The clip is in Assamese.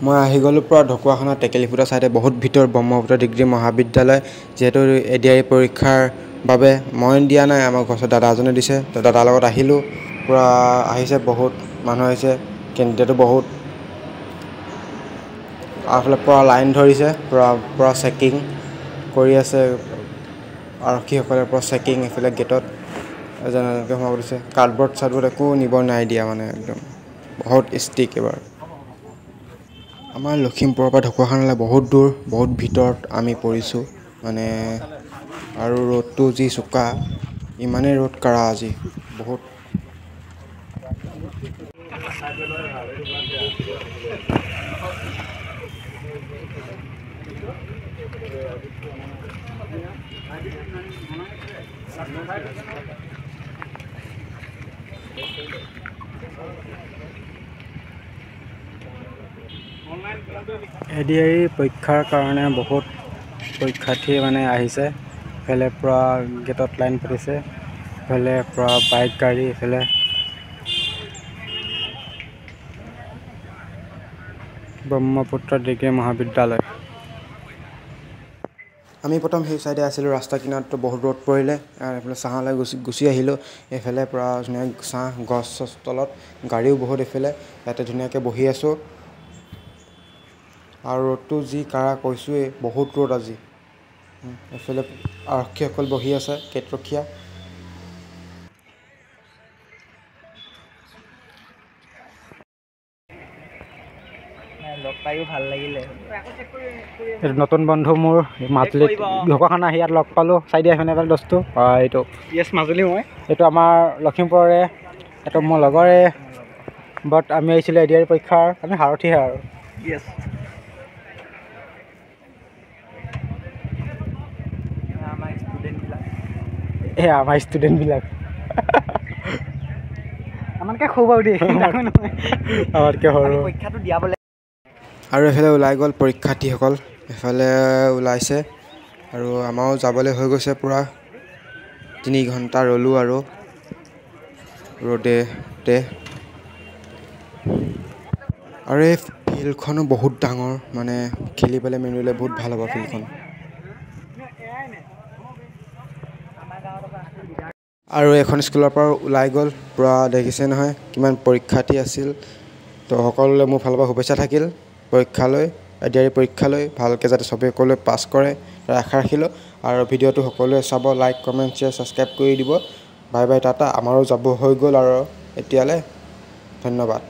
মই আহি গ'লোঁ পৰা ঢকুৱাখানা টেকেলিপুটা চাইডে বহুত ভিতৰত ব্ৰহ্মপুত্ৰ ডিগ্ৰী মহাবিদ্যালয় যিহেতু এডিআৰই পৰীক্ষাৰ বাবে মই দিয়া নাই আমাৰ ঘৰৰ দাদা এজনে দিছে তো দাদাৰ লগত আহিলোঁ পূৰা আহিছে বহুত মানুহ আহিছে কেণ্ডিডেটো বহুত আগফালে পূৰা লাইন ধৰিছে পূৰা চেকিং কৰি আছে আৰক্ষীসকলে পূৰা চেকিং এইফালে গেটত এজনকে সোমাব দিছে কাৰ্ডবৰ্ড একো নিব নাই দিয়া মানে একদম বহুত ষ্ট্ৰিক এবাৰ আমাৰ লখিমপুৰৰ পৰা ঢকুৱাখানালৈ বহুত দূৰ বহুত ভিতৰত আমি পৰিছোঁ মানে আৰু ৰ'দটো যি চোকা ইমানেই ৰ'দ কাঢ়া আজি বহুত এডিআৰই পৰীক্ষাৰ কাৰণে বহুত পৰীক্ষাৰ্থী মানে আহিছে ইফালে পূৰা গেটত লাইন পাতিছে ইফালে পূৰা বাইক গাড়ী ইফালে ব্ৰহ্মপুত্ৰ ডিগ্ৰী মহাবিদ্যালয় আমি প্ৰথম সেই চাইডে আছিলোঁ ৰাস্তা কিনাৰতো বহুত ৰ'দ পৰিলে এইফালে ছাঁলৈ গুচি আহিলোঁ এইফালে পূৰা ধুনীয়া ছাঁ গছ চছ তলত গাড়ীও বহুত এইফালে ইয়াতে ধুনীয়াকৈ বহি আছোঁ আৰু ৰ'দটো যি কাঢ়া কৈছোঁৱেই বহুত ৰ'দ আজি এইফালে আৰক্ষীসকল বহি আছে গেটৰখীয়া লগ পাইও ভাল লাগিলে নতুন বন্ধু মোৰ মাজুলীত ঢকুৱাখানা আহি ইয়াত লগ পালোঁ চাইডে এখনে এবাৰ দোস্তটো এইটো মাজুলী এইটো আমাৰ লখিমপুৰৰে এইটো মোৰ লগৰে বাট আমি আহিছিলোঁ এডিআৰই পৰীক্ষাৰ আমি সাৰথিহে আৰু আমাৰ ষ্টুডেণ্টবিলাক আমাতকৈ সৰু বাৰু দেই আমাতকৈ সৰু পৰীক্ষাটো দিয়াবলৈ আৰু এফালে ওলাই গ'ল পৰীক্ষাৰ্থীসকল এফালে ওলাইছে আৰু আমাৰো যাবলৈ হৈ গৈছে পূৰা 3 ঘণ্টা ৰ'লোঁ আৰু ৰ'দতে আৰু এই ফিল্ডখনো বহুত ডাঙৰ মানে খেলি পেলাই মেলিলে বহুত ভাল হ'ব ফিল্ডখন আৰু এখন স্কুলৰ পৰা ওলাই গ'ল পূৰা দেখিছে নহয় কিমান পৰীক্ষাৰ্থী আছিল তো সকলোলৈ মোৰ ফালৰ পৰা শুভেচ্ছা থাকিল পৰীক্ষালৈ এডিআৰই পৰীক্ষালৈ ভালকৈ যাতে চবেই সকলোৱে পাছ কৰে তাৰ আশা ৰাখিলোঁ আৰু ভিডিঅ'টো সকলোৱে চাব লাইক কমেণ্ট শ্বেয়াৰ ছাবস্ক্ৰাইব কৰি দিব বাই বাই টাটা আমাৰো যাব হৈ গ'ল আৰু এতিয়ালৈ ধন্যবাদ